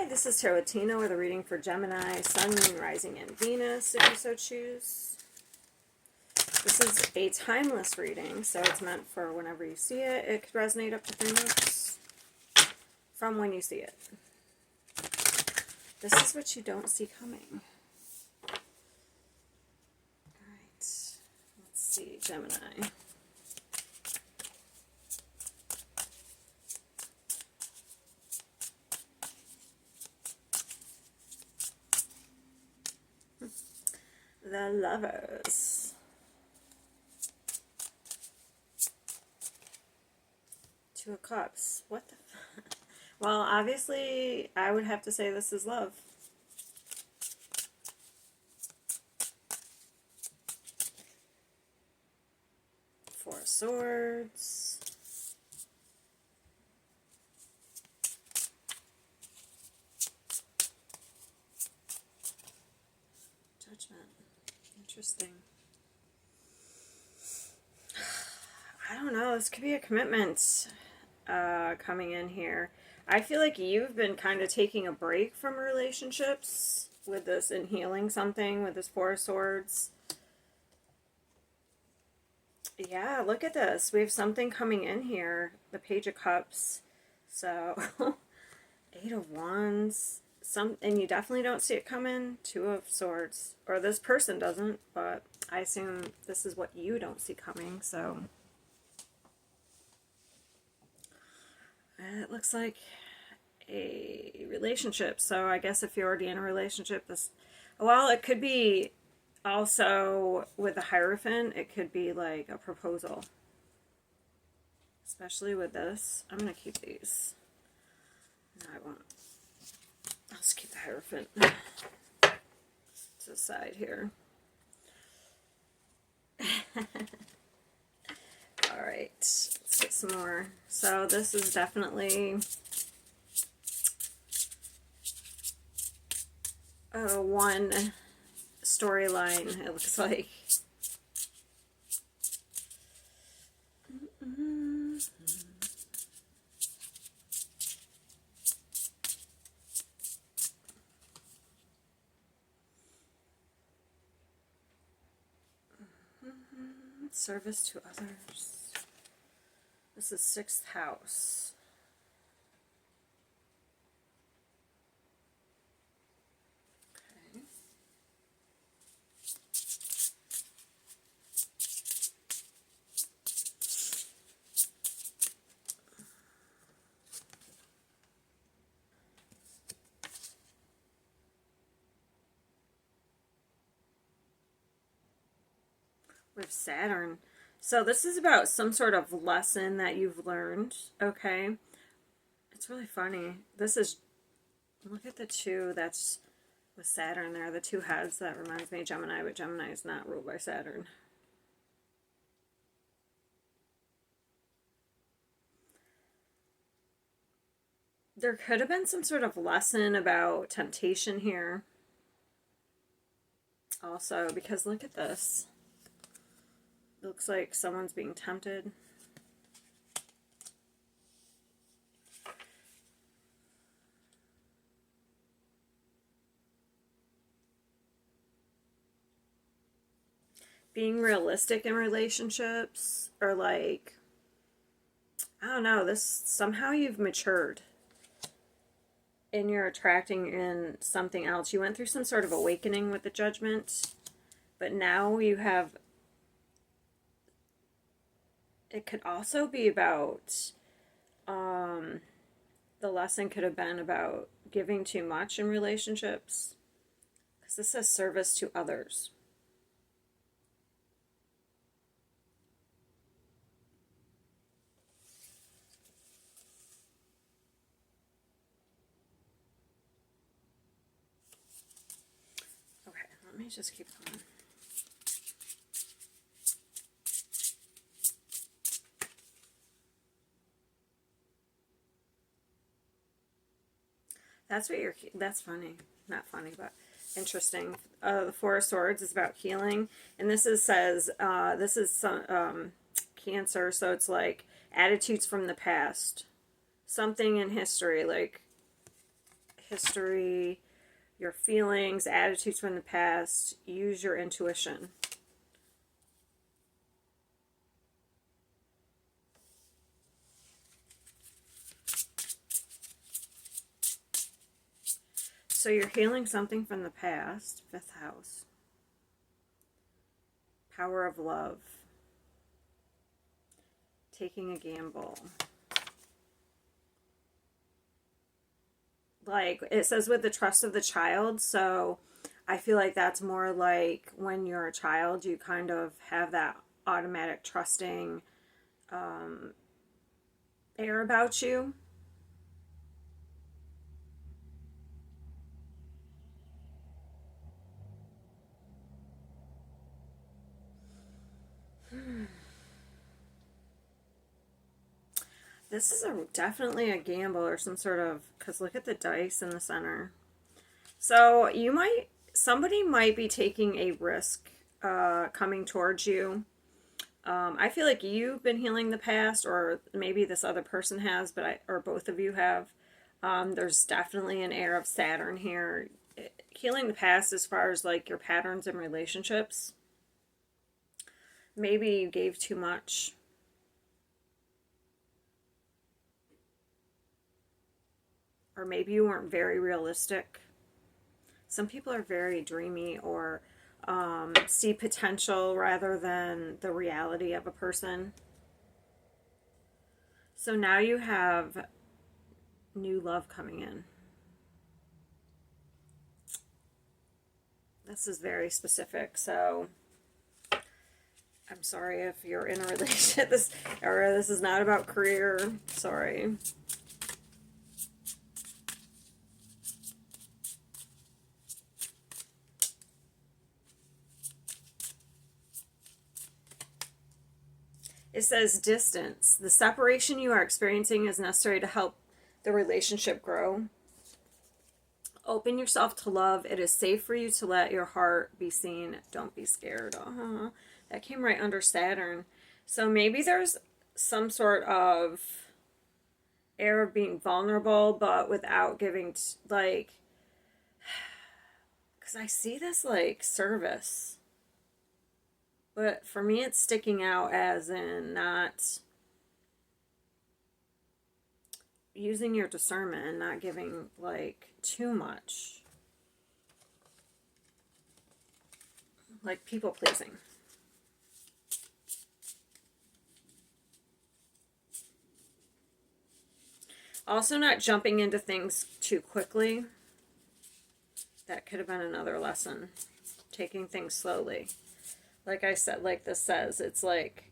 Hi, this is Tarot Tina with a reading for Gemini, Sun, Moon, Rising, and Venus, if you so choose. This is a timeless reading, so it's meant for whenever you see it. It could resonate up to 3 months from when you see it. This is what you don't see coming. Alright, let's see, Gemini. The Lovers. Two of Cups. What the Well, obviously, I would have to say this is love. Four of Swords. Judgment. Interesting. I don't know. This could be a commitment coming in here. I feel like you've been kind of taking a break from relationships with this and healing something with this Four of Swords. Yeah, look at this. We have something coming in here. The Page of Cups. So, Eight of Wands. And you definitely don't see it coming. Two of Swords. Or this person doesn't, but I assume this is what you don't see coming, so. It looks like a relationship. So I guess if you're already in a relationship, well, it could be also with the Hierophant, it could be like a proposal. Especially with this. I'm going to keep these. No, I won't. I'll just keep the Hierophant to the side here. Alright, let's get some more. So this is definitely one storyline, it looks like. Service to others. This is 6th house. Okay. With Saturn. So this is about some sort of lesson that you've learned, okay? It's really funny. This is, look at the two that's with Saturn there, the two heads. That reminds me of Gemini, but Gemini is not ruled by Saturn. There could have been some sort of lesson about temptation here. Also, because look at this. It looks like someone's being tempted. Being realistic in relationships, or like, I don't know, this, somehow you've matured and you're attracting in something else. You went through some sort of awakening with the Judgment, but now you have, it could also be about, the lesson could have been about giving too much in relationships. Because this says service to others. Okay, let me just keep going. That's what you're, that's funny. Not funny, but interesting. The Four of Swords is about healing. And this is, says, this is some, Cancer, so it's like attitudes from the past. Something in history, like history, your feelings, attitudes from the past. Use your intuition. So you're healing something from the past, 5th house. Power of love. Taking a gamble. Like, it says with the trust of the child, so I feel like that's more like when you're a child, you kind of have that automatic trusting air about you. This is definitely a gamble or some sort of, because look at the dice in the center. So somebody might be taking a risk coming towards you. I feel like you've been healing the past, or maybe this other person has, or both of you have. There's definitely an air of Saturn here. Healing the past as far as like your patterns in relationships. Maybe you gave too much. Or maybe you weren't very realistic. Some people are very dreamy or see potential rather than the reality of a person. So now you have new love coming in. This is very specific, so I'm sorry if you're in a relationship. This is not about career. Sorry. It says distance. The separation you are experiencing is necessary to help the relationship grow. Open yourself to love. It is safe for you to let your heart be seen. Don't be scared. That came right under Saturn. So maybe there's some sort of air of being vulnerable, but without giving, because I see this like service. But for me, it's sticking out as in not using your discernment and not giving like too much. Like people pleasing. Also not jumping into things too quickly. That could have been another lesson. Taking things slowly. Like I said, like this says, it's like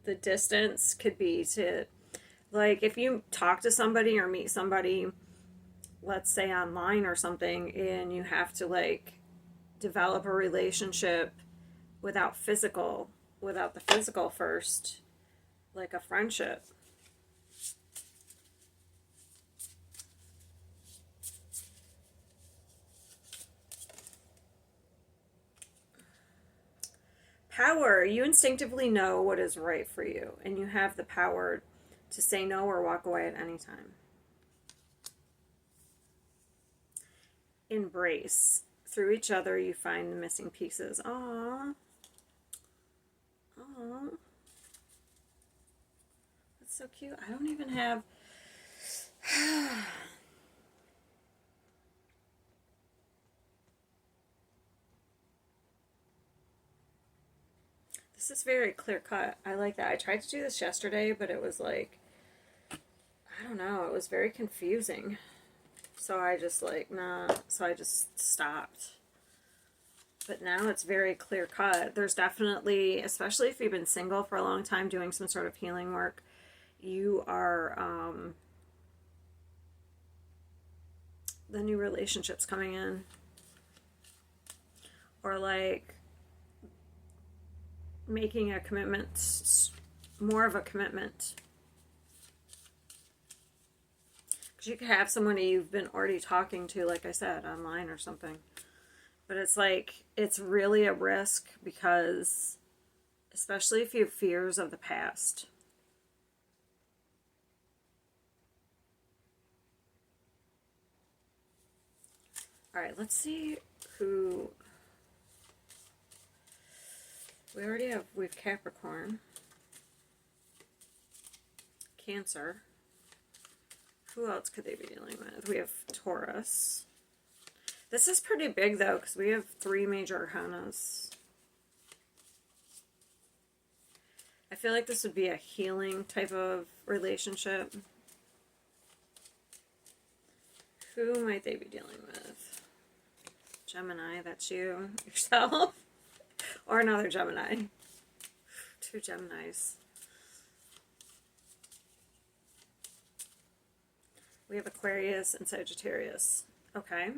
the distance could be to, like if you talk to somebody or meet somebody, let's say online or something, and you have to like develop a relationship without the physical first, like a friendship. Power. You instinctively know what is right for you, and you have the power to say no or walk away at any time. Embrace. Through each other, you find the missing pieces. Aww. Aww. That's so cute. I don't even have... This is very clear cut. I like that. I tried to do this yesterday, but it was like, I don't know, it was very confusing. So I just like, nah, so I just stopped. But now it's very clear cut. There's definitely, especially if you've been single for a long time doing some sort of healing work, you are, the new relationships coming in. Or like, making a commitment, more of a commitment. Because you could have someone you've been already talking to, like I said, online or something. But it's like, it's really a risk because, especially if you have fears of the past. All right, let's see who we already have. We have Capricorn, Cancer. Who else could they be dealing with? We have Taurus. This is pretty big though, because we have 3 major arcanas. I feel like this would be a healing type of relationship. Who might they be dealing with? Gemini, that's you, yourself, or another Gemini. 2 Geminis. We have Aquarius and Sagittarius. Okay.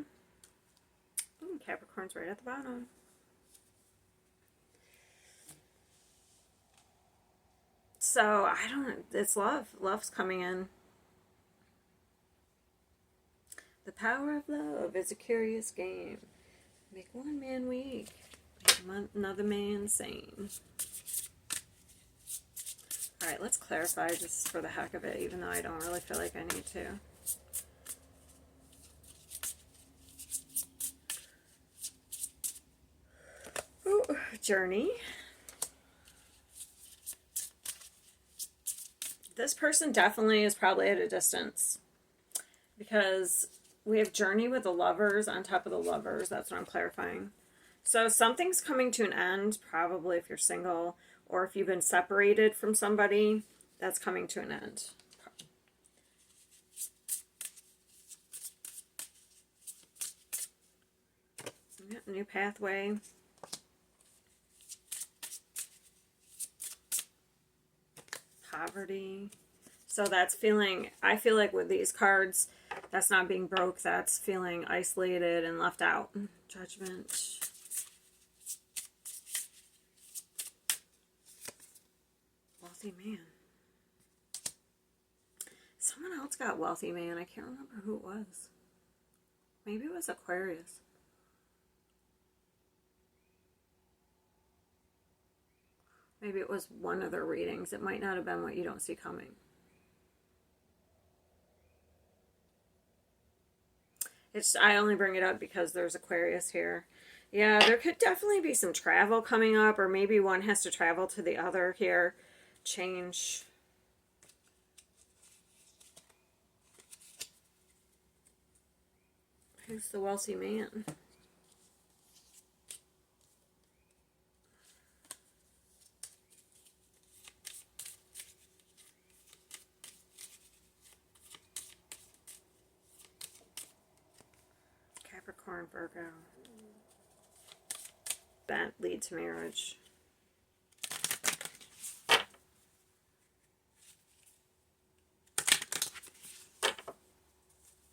Ooh, Capricorn's right at the bottom. So, I don't, it's love. Love's coming in. The power of love is a curious game. Make one man weak, make another man sane. Alright, let's clarify just for the heck of it, even though I don't really feel like I need to. Ooh, journey. This person definitely is probably at a distance, because we have journey with the lovers on top of the lovers. That's what I'm clarifying. So something's coming to an end, probably if you're single, or if you've been separated from somebody, that's coming to an end. Yeah, new pathway. Poverty. So that's feeling, I feel like with these cards, that's not being broke, that's feeling isolated and left out. Judgment. Wealthy man. Someone else got wealthy man. I can't remember who it was. Maybe it was Aquarius. Maybe it was one of their readings. It might not have been what you don't see coming. I only bring it up because there's Aquarius here. Yeah, there could definitely be some travel coming up, or maybe one has to travel to the other here. Change. Who's the wealthy man? Capricorn, Virgo. That lead to marriage.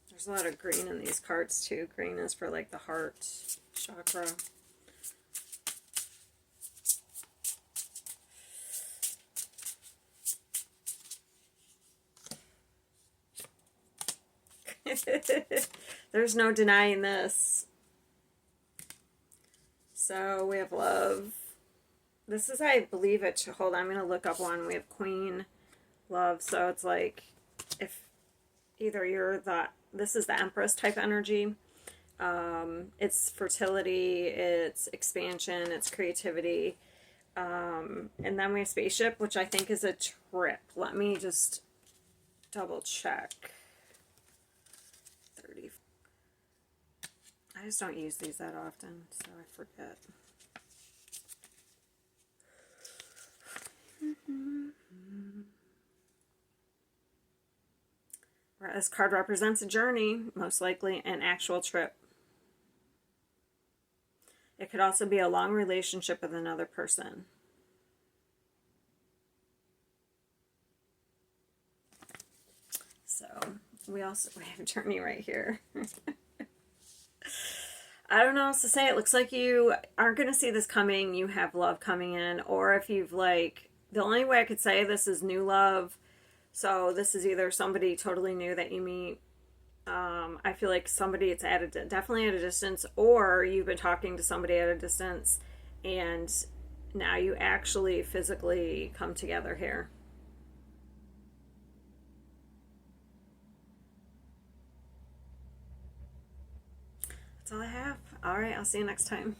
There's a lot of green in these cards too. Green is for like the heart chakra. There's no denying this. So we have love. This is, I believe it. Hold on, I'm going to look up one. We have Queen, love. So it's like if either you're the, this is the Empress type energy. It's fertility, it's expansion, it's creativity. And then we have spaceship, which I think is a trip. Let me just double check. I just don't use these that often, so I forget. This card represents a journey, most likely an actual trip. It could also be a long relationship with another person. So we have journey right here. I don't know what else to say. It looks like you aren't going to see this coming. You have love coming in. Or if you've like, the only way I could say this is new love. So this is either somebody totally new that you meet. I feel like somebody it's definitely at a distance. Or you've been talking to somebody at a distance. And now you actually physically come together here. That's all I have. All right, I'll see you next time.